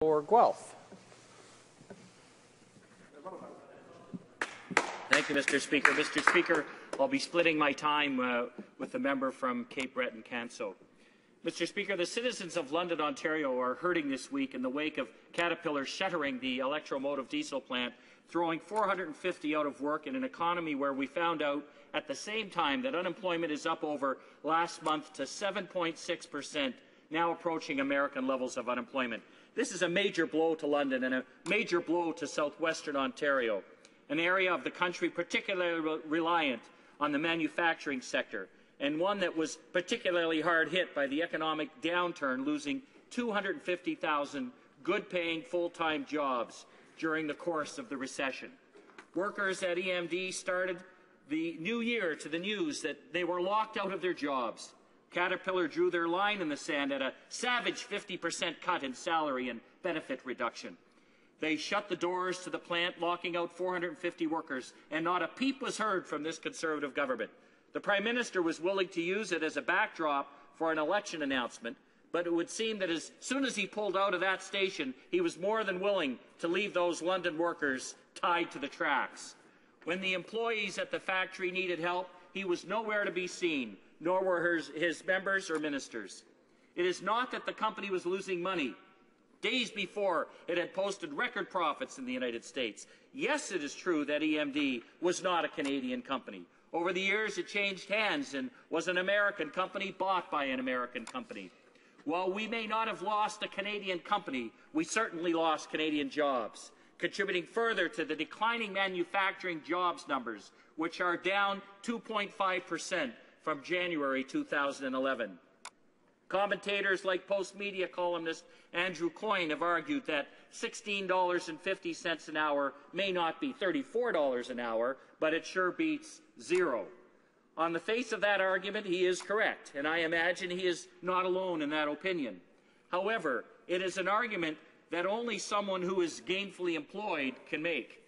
For Guelph. Thank you, Mr. Speaker. Mr. Speaker, I'll be splitting my time with the member from Cape Breton Canso. Mr. Speaker, the citizens of London, Ontario are hurting this week in the wake of Caterpillar shuttering the electromotive diesel plant, throwing 450 out of work in an economy where we found out at the same time that unemployment is up over last month to 7.6%, now approaching American levels of unemployment. This is a major blow to London and a major blow to southwestern Ontario, an area of the country particularly reliant on the manufacturing sector, and one that was particularly hard hit by the economic downturn, losing 250,000 good-paying full-time jobs during the course of the recession. Workers at EMD started the new year to the news that they were locked out of their jobs. Caterpillar drew their line in the sand at a savage 50% cut in salary and benefit reduction. They shut the doors to the plant, locking out 450 workers, and not a peep was heard from this Conservative government. The Prime Minister was willing to use it as a backdrop for an election announcement, but it would seem that as soon as he pulled out of that station, he was more than willing to leave those London workers tied to the tracks. When the employees at the factory needed help, he was nowhere to be seen, nor were his members or ministers. It is not that the company was losing money. Days before, it had posted record profits in the United States. Yes, it is true that EMD was not a Canadian company. Over the years, it changed hands and was an American company bought by an American company. While we may not have lost a Canadian company, we certainly lost Canadian jobs, contributing further to the declining manufacturing jobs numbers, which are down 2.5% from January 2011. Commentators like Post-Media columnist Andrew Coyne have argued that $16.50 an hour may not be $34 an hour, but it sure beats zero. On the face of that argument, he is correct, and I imagine he is not alone in that opinion. However, it is an argument that only someone who is gainfully employed can make.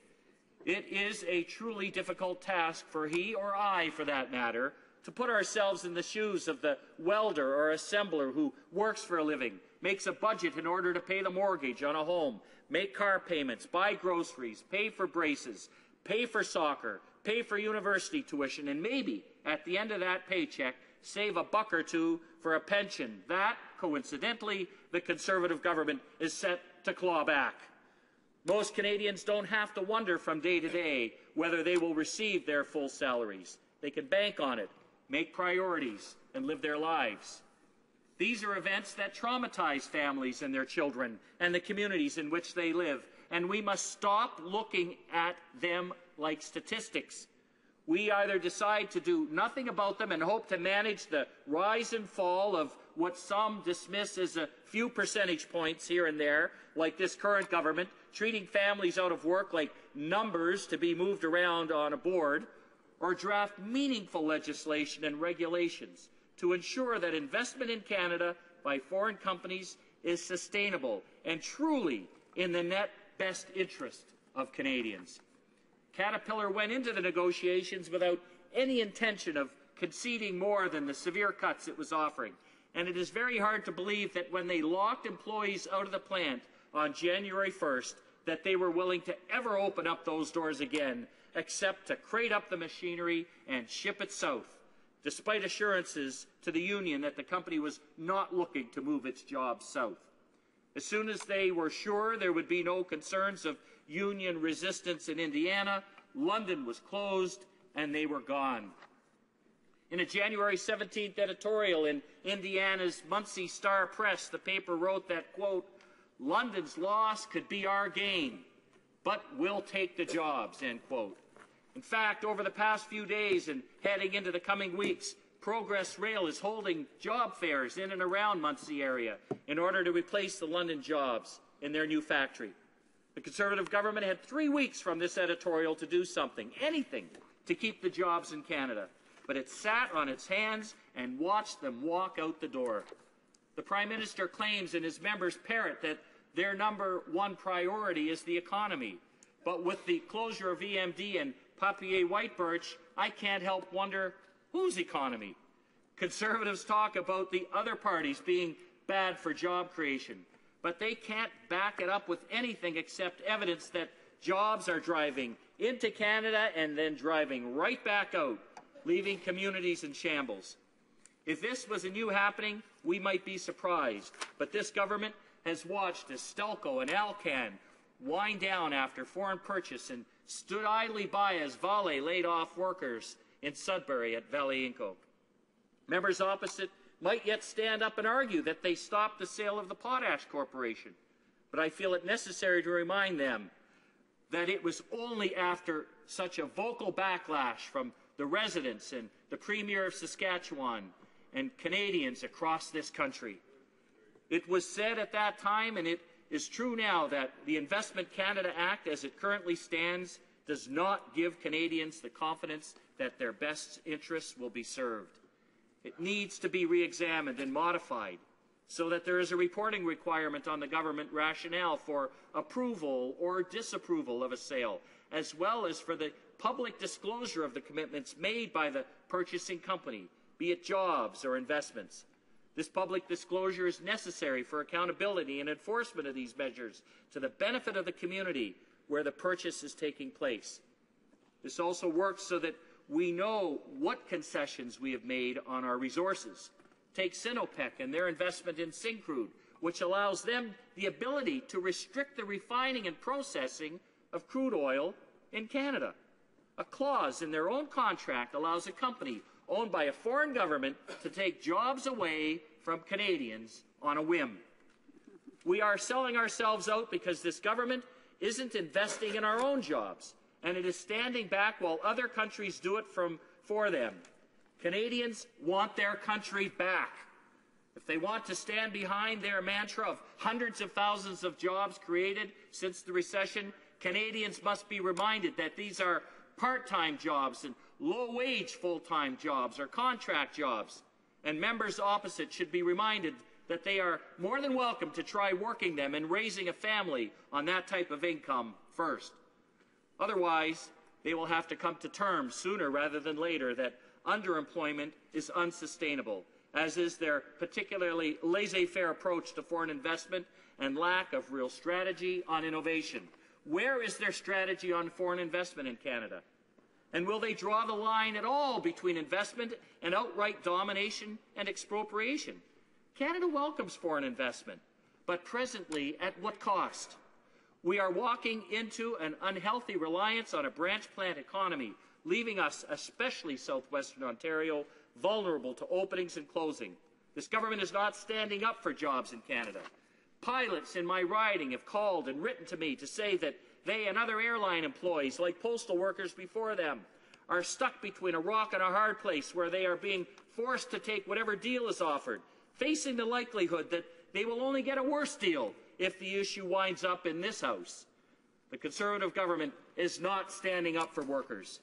It is a truly difficult task for he or I, for that matter, to put ourselves in the shoes of the welder or assembler who works for a living, makes a budget in order to pay the mortgage on a home, make car payments, buy groceries, pay for braces, pay for soccer, pay for university tuition, and maybe, at the end of that paycheck, save a buck or two for a pension. That, coincidentally, the Conservative government is set to claw back. Most Canadians don't have to wonder from day to day whether they will receive their full salaries. They can bank on it, make priorities, and live their lives. These are events that traumatize families and their children and the communities in which they live, and we must stop looking at them like statistics. We either decide to do nothing about them and hope to manage the rise and fall of what some dismiss as a few percentage points here and there, like this current government, treating families out of work like numbers to be moved around on a board, or draft meaningful legislation and regulations to ensure that investment in Canada by foreign companies is sustainable and truly in the net best interest of Canadians. Caterpillar went into the negotiations without any intention of conceding more than the severe cuts it was offering, and it is very hard to believe that when they locked employees out of the plant on January 1st, that they were willing to ever open up those doors again, except to crate up the machinery and ship it south, despite assurances to the union that the company was not looking to move its jobs south. As soon as they were sure there would be no concerns of union resistance in Indiana, London was closed and they were gone. In a January 17th editorial in Indiana's Muncie Star Press, the paper wrote that, quote, "London's loss could be our gain, but we'll take the jobs," end quote. In fact, over the past few days and heading into the coming weeks, Progress Rail is holding job fairs in and around Muncie area in order to replace the London jobs in their new factory. The Conservative government had 3 weeks from this editorial to do something, anything, to keep the jobs in Canada. But it sat on its hands and watched them walk out the door. The Prime Minister claims and his members parrot that their number one priority is the economy. But with the closure of EMD and Papier-Whitebirch, I can't help wonder whose economy? Conservatives talk about the other parties being bad for job creation, but they can't back it up with anything except evidence that jobs are driving into Canada and then driving right back out, leaving communities in shambles. If this was a new happening, we might be surprised, but this government has watched as Stelco and Alcan wind down after foreign purchase and stood idly by as Vale laid off workers in Sudbury at Valeriote. Members opposite might yet stand up and argue that they stopped the sale of the Potash Corporation, but I feel it necessary to remind them that it was only after such a vocal backlash from the residents and the Premier of Saskatchewan and Canadians across this country. It was said at that time, and it is true now, that the Investment Canada Act, as it currently stands, does not give Canadians the confidence that their best interests will be served. It needs to be re-examined and modified so that there is a reporting requirement on the government rationale for approval or disapproval of a sale, as well as for the public disclosure of the commitments made by the purchasing company, be it jobs or investments. This public disclosure is necessary for accountability and enforcement of these measures to the benefit of the community where the purchase is taking place. This also works so that we know what concessions we have made on our resources. Take Sinopec and their investment in Syncrude, which allows them the ability to restrict the refining and processing of crude oil in Canada. A clause in their own contract allows a company owned by a foreign government to take jobs away from Canadians on a whim. We are selling ourselves out because this government isn't investing in our own jobs, and it is standing back while other countries do it for them. Canadians want their country back. If they want to stand behind their mantra of hundreds of thousands of jobs created since the recession, Canadians must be reminded that these are part-time jobs and low-wage full-time jobs or contract jobs. And members opposite should be reminded that they are more than welcome to try working them and raising a family on that type of income first. Otherwise, they will have to come to terms sooner rather than later that underemployment is unsustainable, as is their particularly laissez-faire approach to foreign investment and lack of real strategy on innovation. Where is their strategy on foreign investment in Canada? And will they draw the line at all between investment and outright domination and expropriation? Canada welcomes foreign investment, but presently at what cost? We are walking into an unhealthy reliance on a branch plant economy, leaving us, especially southwestern Ontario, vulnerable to openings and closing. This government is not standing up for jobs in Canada. Pilots in my riding have called and written to me to say that they and other airline employees, like postal workers before them, are stuck between a rock and a hard place where they are being forced to take whatever deal is offered, facing the likelihood that they will only get a worse deal if the issue winds up in this House. The Conservative government is not standing up for workers.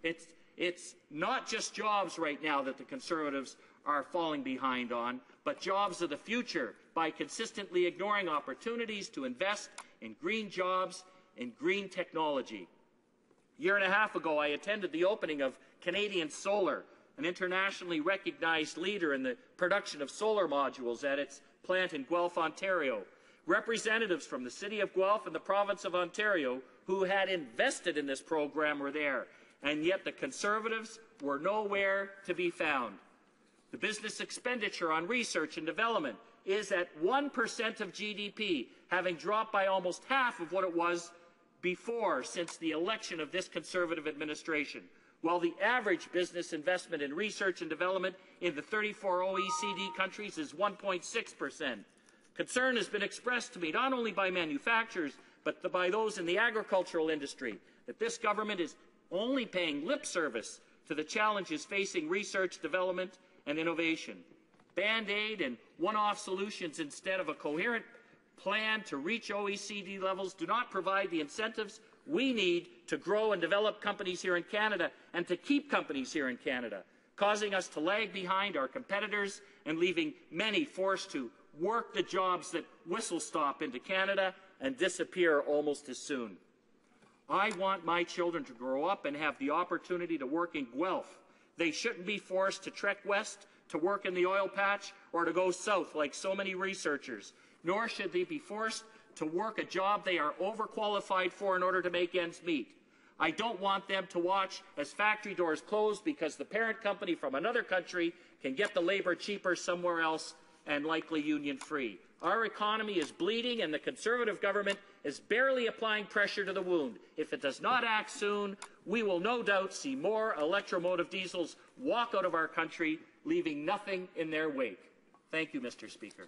It's not just jobs right now that the Conservatives are falling behind on, but jobs of the future by consistently ignoring opportunities to invest in green jobs and green technology. A year and a half ago, I attended the opening of Canadian Solar, an internationally recognized leader in the production of solar modules at its plant in Guelph, Ontario. Representatives from the City of Guelph and the Province of Ontario who had invested in this program were there, and yet the Conservatives were nowhere to be found. The business expenditure on research and development is at 1% of GDP, having dropped by almost half of what it was before since the election of this Conservative administration, while the average business investment in research and development in the 34 OECD countries is 1.6%. Concern has been expressed to me not only by manufacturers, but by those in the agricultural industry, that this government is only paying lip service to the challenges facing research, development, and innovation. Band-aid and one-off solutions instead of a coherent plan to reach OECD levels do not provide the incentives we need to grow and develop companies here in Canada and to keep companies here in Canada, causing us to lag behind our competitors and leaving many forced to work the jobs that whistle-stop into Canada and disappear almost as soon. I want my children to grow up and have the opportunity to work in Guelph. They shouldn't be forced to trek west to work in the oil patch or to go south like so many researchers. nor should they be forced to work a job they are overqualified for in order to make ends meet. I don't want them to watch as factory doors close because the parent company from another country can get the labor cheaper somewhere else and likely union-free. Our economy is bleeding, and the Conservative government is barely applying pressure to the wound. If it does not act soon, we will no doubt see more electromotive diesels walk out of our country, leaving nothing in their wake. Thank you, Mr. Speaker.